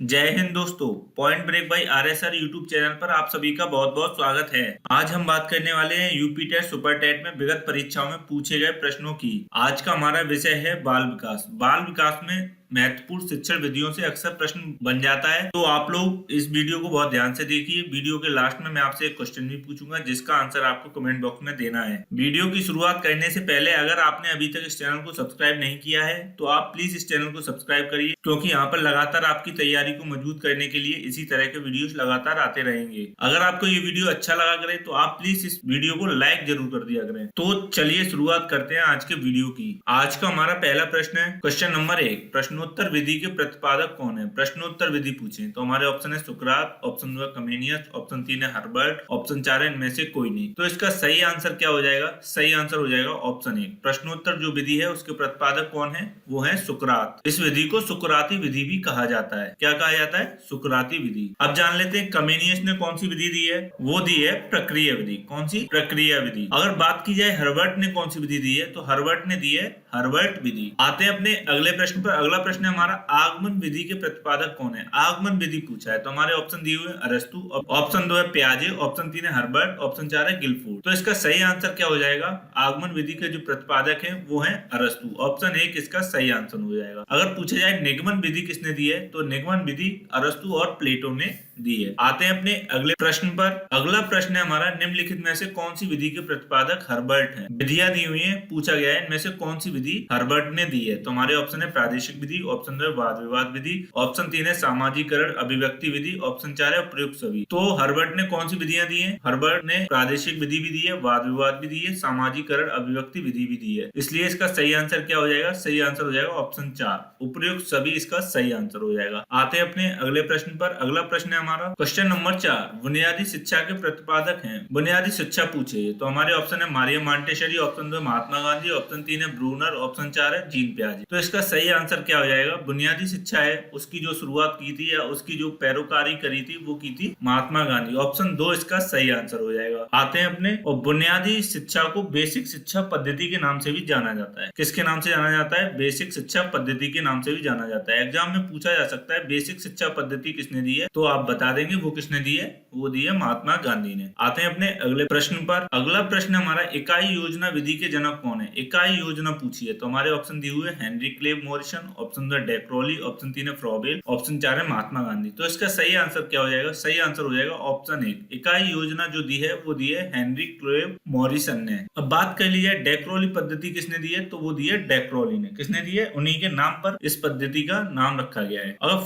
जय हिंद दोस्तों। Point break by RSR YouTube channel पर आप सभी का बहुत बहुत स्वागत है। आज हम बात करने वाले हैं यूपी टेट सुपर टेट में विगत परीक्षाओं में पूछे गए प्रश्नों की। आज का हमारा विषय है बाल विकास। बाल विकास में महत्वपूर्ण शिक्षण विधियों से अक्सर प्रश्न बन जाता है, तो आप लोग इस वीडियो को बहुत ध्यान से देखिए। वीडियो के लास्ट में मैं आपसे एक क्वेश्चन भी पूछूंगा जिसका आंसर आपको कमेंट बॉक्स में देना है। वीडियो की शुरुआत करने से पहले अगर आपने अभी तक इस चैनल को सब्सक्राइब नहीं किया है तो आप प्लीज इस चैनल को सब्सक्राइब करिए, क्योंकि यहाँ पर लगातार आपकी तैयारी को मजबूत करने के लिए इसी तरह के वीडियोस लगातार आते रहेंगे। अगर आपको ये वीडियो अच्छा लगा करे तो आप प्लीज इस वीडियो को लाइक जरूर कर दिया करें। तो चलिए शुरुआत करते हैं आज के वीडियो की। आज का हमारा पहला प्रश्न है क्वेश्चन नंबर 1, प्रश्नोत्तर विधि के प्रतिपादक कौन है। प्रश्नोत्तर विधि पूछे तो हमारे ऑप्शन है सुकरात, ऑप्शन 2 है कमेनियस, ऑप्शन 3 है हर्बर्ट, ऑप्शन 4 है इनमें से कोई नहीं। तो इसका सही आंसर क्या हो जाएगा? सही आंसर हो जाएगा ऑप्शन 1। प्रश्नोत्तर जो विधि है उसके प्रतिपादक कौन है? वो है सुकरात। इस विधि को सुकराती विधि भी कहा जाता है। क्या कहा जाता है? सुकराती विधि। अब जान लेते हैं कमेनियस ने कौन सी विधि दी है। वो दी है प्रक्रिया विधि। कौन सी? प्रक्रिया विधि। अगर बात की जाए हर्बर्ट ने कौन सी विधि दी है, तो हर्बर्ट ने दी है हर्बर्ट विधि। आते हैं अपने अगले प्रश्न पर। अगला प्रश्न है हमारा आगमन विधि के प्रतिपादक कौन है। आगमन विधि पूछा है तो हमारे ऑप्शन दिए हुए अरस्तु, ऑप्शन 2 है पियाजे, ऑप्शन 3 है हर्बर्ट, ऑप्शन 4 है गिलफोर्ड। तो इसका सही आंसर क्या हो जाएगा? आगमन विधि के जो प्रतिपादक है वो है अरस्तु। ऑप्शन 1 इसका सही आंसर हो जाएगा। अगर पूछा जाए निगमन विधि किसने दी है, तो निगमन विधि अरस्तु और प्लेटो ने दी है। आते हैं अपने अगले प्रश्न पर। अगला प्रश्न है हमारा निम्नलिखित में से कौन सी विधि के प्रतिपादक हर्बर्ट है। विधियां दी हुई है, पूछा गया है इनमें से कौन सी विधि हर्बर्ट ने दी है। तो हमारे ऑप्शन है प्रादेशिक विधि, ऑप्शन 2 है वाद विवाद विधि, ऑप्शन 3 है सामाजिकरण अभिव्यक्ति विधि, ऑप्शन 4 है प्रयुक्त सभी। तो हर्बर्ट ने कौन सी विधियां दी है? हर्बर्ट ने प्रादेशिक विधि भी दी है, वाद विवाद भी दी है, सामाजिकरण अभिव्यक्ति विधि भी दी है। इसलिए इसका सही आंसर क्या हो जाएगा? सही आंसर हो जाएगा ऑप्शन 4, उपयुक्त सभी इसका सही आंसर हो जाएगा। आते हैं अपने अगले प्रश्न पर। अगला प्रश्न है हमारा क्वेश्चन नंबर 4, बुनियादी शिक्षा के प्रतिपादक हैं। बुनियादी शिक्षा पूछे तो हमारे ऑप्शन है Maria Montessori, option 2 Mahatma Gandhi, option 3 है ब्रूनर, ऑप्शन 4 है जीन पियाजे। तो इसका सही आंसर क्या हो जाएगा? बुनियादी शिक्षा है उसकी जो शुरुआत की थी या उसकी जो पैरोकारी करी थी वो की थी महात्मा गांधी। ऑप्शन 2 इसका सही आंसर हो जाएगा। आते हैं अपने और बुनियादी शिक्षा को बेसिक शिक्षा पद्धति के नाम से भी जाना जाता है। किसके नाम से जाना जाता है? बेसिक शिक्षा पद्धति के नाम से भी जाना जाता है। एग्जाम में पूछा जा सकता है बेसिक शिक्षा पद्धति किसने दी है, तो आप बता देंगे वो किसने दी है। वो दी है महात्मा गांधी ने। आते हैं अपने अगले प्रश्न पर। अगला प्रश्न हमारा इकाई योजना विधि के जनक कौन है। इकाई योजना पूछी है तो हमारे ऑप्शन दिए हुए हेनरी क्लेव मॉरिसन, ऑप्शन 2 डेक्रोली, ऑप्शन 3 है फ्रॉबेल, ऑप्शन 4 है महात्मा गांधी। तो इसका सही आंसर क्या हो जाएगा? सही आंसर हो जाएगा ऑप्शन 1। इकाई योजना जो दी है वो दी है हेनरी क्लेव मॉरिसन ने। अब बात कर ली जाए डेक्रोली पद्धति किसने दी है, तो वो दी है डेक्रोली ने। किसने दी है? उन्हीं के नाम पर इस पद्धति का नाम रखा गया है। अगर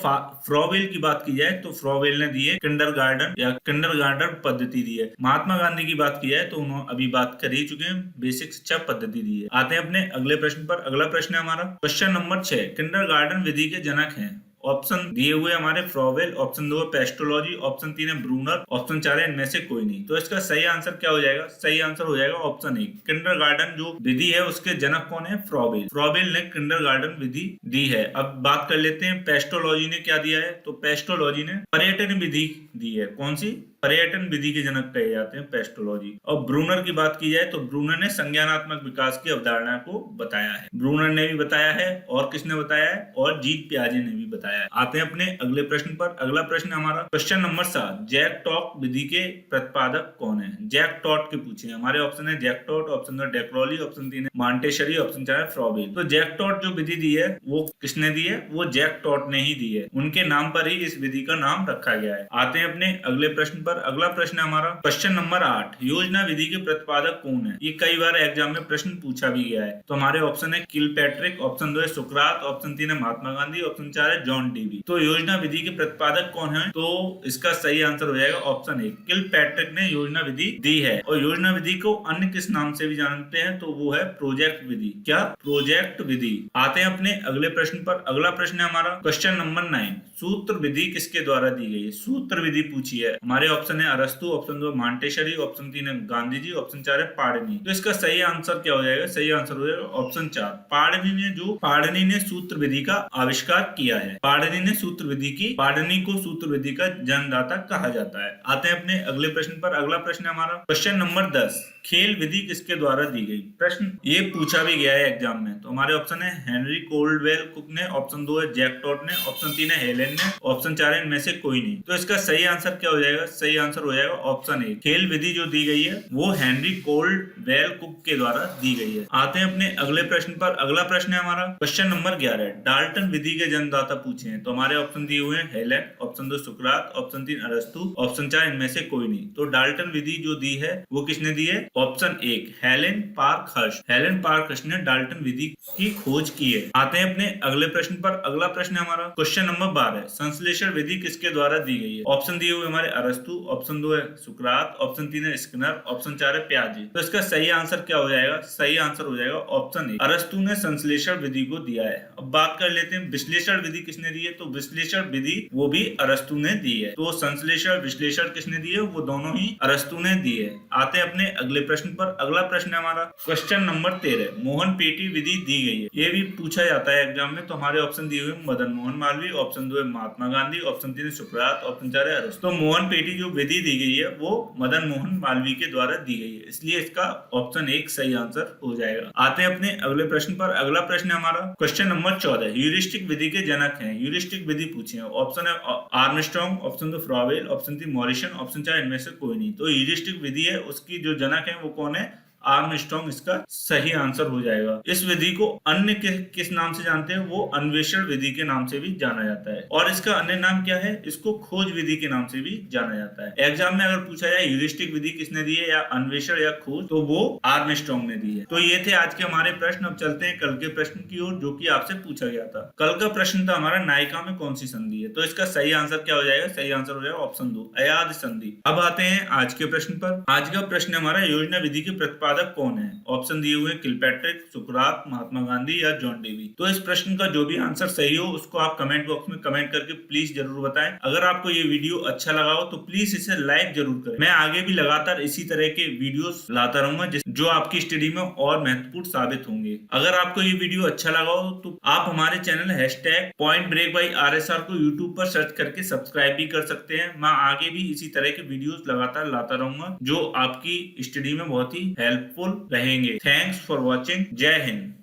फ्रॉबेल की बात की जाए तो फ्रॉबेल ने दी है किंडरगार्टन या किंडरगार्टन पद्धति दी है। महात्मा गांधी की बात की जाए तो उन्होंने अभी बात कर ही चुके हैं, बेसिक शिक्षा पद्धति दी है। आते हैं अपने अगले प्रश्न पर। अगला प्रश्न है हमारा क्वेश्चन नंबर 6, किंडरगार्टन विधि के जनक हैं। ऑप्शन दिए हुए हमारे फ्रॉबेल, ऑप्शन 2 पेस्टोलॉजी, ऑप्शन 3 है ब्रूनर, ऑप्शन 4 है इनमें से कोई नहीं। तो इसका सही आंसर क्या हो जाएगा? सही आंसर हो जाएगा ऑप्शन 1। किंडरगार्टन जो विधि है उसके जनक कौन है? फ्रॉबेल। फ्रॉबेल ने किंडरगार्टन विधि दी है। अब बात कर लेते हैं पेस्टोलॉजी ने क्या दिया है, तो पेस्टोलॉजी ने पर्यटन विधि दी है। कौन सी? पर्यटन विधि के जनक कहे जाते हैं पेस्टोलॉजी। और ब्रूनर की बात की जाए तो ब्रूनर ने संज्ञानात्मक विकास की अवधारणा को बताया है। ब्रूनर ने भी बताया है और किसने बताया है? और जीन पियाजे ने भी बताया है। आते हैं अपने अगले प्रश्न पर। अगला प्रश्न हमारा क्वेश्चन नंबर 7, जैक टॉट विधि के प्रतिपादक कौन है। जैक टॉट के पूछे हमारे ऑप्शन है जैक टॉट, ऑप्शन 2 डेक्रोली, ऑप्शन 3 है मॉन्टेसरी, ऑप्शन 4 है फ्रॉबेल। तो जैक टॉट जो विधि दी है वो किसने दी है? वो जैक टॉट ने ही दी है। उनके नाम पर ही इस विधि का नाम रखा गया है। आते हैं अपने अगले प्रश्न पर। अगला प्रश्न है हमारा क्वेश्चन नंबर 8, योजना विधि के प्रतिपादक कौन है। ये कई बार एग्जाम में प्रश्न पूछा भी गया है। तो हमारे ऑप्शन है किलपैट्रिक, ऑप्शन 2 है सुकरात, ऑप्शन 3 है महात्मा गांधी, ऑप्शन 4 है जॉन डीवी। तो योजना विधि के प्रतिपादक कौन है, तो इसका सही आंसर हो जाएगा ऑप्शन 1। किलपैट्रिक ने योजना विधि दी है। और योजना विधि को अन्य किस नाम से भी जानते हैं, तो वो है प्रोजेक्ट विधि। क्या? प्रोजेक्ट विधि। आते हैं अपने अगले प्रश्न पर। अगला प्रश्न है हमारा क्वेश्चन नंबर 9, सूत्र विधि किसके द्वारा दी गई है। सूत्र विधि पूछी है। हमारे ऑप्शन है अरस्तु, ऑप्शन 2 मॉन्टेसरी, ऑप्शन 3 है गांधी जी, ऑप्शन 4 है पाणिनि। तो इसका सही आंसर क्या हो जाएगा? सही आंसर हो जाएगा ऑप्शन 4। पाणिनि ने सूत्र विधि का आविष्कार किया है। पाणिनि को सूत्र विधि का जन्मदाता कहा जाता है। आते हैं अपने अगले प्रश्न पर। अगला प्रश्न है हमारा क्वेश्चन नंबर 10, खेल विधि किसके द्वारा दी गई? प्रश्न ये पूछा भी गया है एग्जाम में। तो हमारे ऑप्शन है हेनरी कोल्डवेल कुक ने, ऑप्शन 2 है जैक टॉड ने, ऑप्शन 3 है हेलेन ने, ऑप्शन 4 है इनमें से कोई नहीं। तो इसका सही आंसर क्या हो जाएगा? सही आंसर हो जाएगा ऑप्शन ए। खेल विधि जो दी गई है वो हेनरी कोल्डवेल कुक के द्वारा दी गई है। आते हैं अपने अगले प्रश्न पर। अगला प्रश्न है हमारा क्वेश्चन नंबर 11, डाल्टन विधि के जन्मदाता पूछे हैं। तो हमारे ऑप्शन दिए हुए हैं हेलेन, ऑप्शन 2 सुकरात, ऑप्शन 3 अरस्तु, ऑप्शन 4 इनमें से कोई नहीं। तो डाल्टन विधि जो दी है वो किसने दी है? Option 1 Helen Parkhurst. Helen Parkhurst ने डाल्टन विधि की खोज की है। आते हैं अपने अगले प्रश्न पर। अगला प्रश्न है हमारा क्वेश्चन नंबर 12, संश्लेषण विधि किसके द्वारा दी गई है? ऑप्शन दिए हुए हमारे अरस्तु, ऑप्शन 2 है सुकरात, ऑप्शन 3 है स्किनर, ऑप्शन 4 है प्याजे। तो इसका सही आंसर क्या हो जाएगा? सही आंसर हो जाएगा ऑप्शन ए, अरस्तु ने संश्लेषण विधि को दिया है। अब बात कर लेते हैं विश्लेषण विधि किसने दी है। तो विश्लेषण विधि वो भी अरस्तु ने दी है। तो संश्लेषण विश्लेषण किसने दी है? वो दोनों ही अरस्तु ने दी है। आते हैं अपने अगले प्रश्न पर। अगला प्रश्न है हमारा क्वेश्चन नंबर 13, मोहन पेटी विधि दी गई है। ये भी पूछा जाता है एग्जाम में। तो हमारे ऑप्शन दिए हुए मदन मोहन मालवीय, ऑप्शन 2 है महात्मा गांधी, ऑप्शन 3 है सुकरात, ऑप्शन 4 है अरस्तु। तो मोहन पेटी जो विधि दी गई है वो मदन मोहन मालवीय के द्वारा दी गई है, इसलिए इसका ऑप्शन 1 सही आंसर हो जाएगा। आते हैं अपने अगले प्रश्न पर। अगला प्रश्न है हमारा क्वेश्चन नंबर 14, ह्यूरिस्टिक विधि के जनक हैं। ह्यूरिस्टिक विधि पूछी है। ऑप्शन है Armstrong, option 2 Froebel, option 3 Morrison, option 4 इनमें से कोई नहीं। तो ह्यूरिस्टिक विधि है उसकी जो जनक है वो कौन है? आर्मस्ट्रांग इसका सही आंसर हो जाएगा। इस विधि को अन्य किस नाम से जानते हैं? वो अन्वेषण विधि के नाम से भी जाना जाता है। और इसका अन्य नाम क्या है? इसको खोज विधि के नाम से भी जाना जाता है। एग्जाम में अगर पूछा जाए ह्यूरिस्टिक विधि किसने दी है या अन्वेषण या खोज, तो वो आर्मस्ट्रांग ने दी है। तो ये थे आज के हमारे प्रश्न। अब चलते हैं कल के प्रश्न की ओर जो कि आपसे पूछा गया था। कल का प्रश्न था हमारा नायिका में कौन सी संधि है। तो इसका सही आंसर क्या हो जाएगा? सही आंसर हो जाएगा ऑप्शन 2 अयाद संधि। अब आते हैं आज के प्रश्न पर। आज का प्रश्न हमारा योजना विधि के प्रतिपादक कौन है? ऑप्शन दिए हुए किलपैट्रिक, सुकरात, महात्मा गांधी या जॉन डेवी। तो इस प्रश्न का जो भी आंसर सही हो उसको आप कमेंट बॉक्स में कमेंट करके प्लीज जरूर बताएं। अगर आपको ये वीडियो अच्छा लगा हो तो प्लीज इसे लाइक जरूर करें। मैं आगे भी लगातार इसी तरह के वीडियोस लाता रहूंगा जो आपकी स्टडी में और महत्वपूर्ण साबित होंगे। अगर आपको ये वीडियो अच्छा लगा हो तो आप हमारे चैनल #PointBreak by RSR को यूट्यूब पर सर्च करके सब्सक्राइब भी कर सकते हैं। मैं आगे भी इसी तरह के वीडियोस लगातार लाता रहूंगा जो आपकी स्टडी में बहुत ही हेल्पफुल रहेंगे। Thanks for watching. जय हिंद।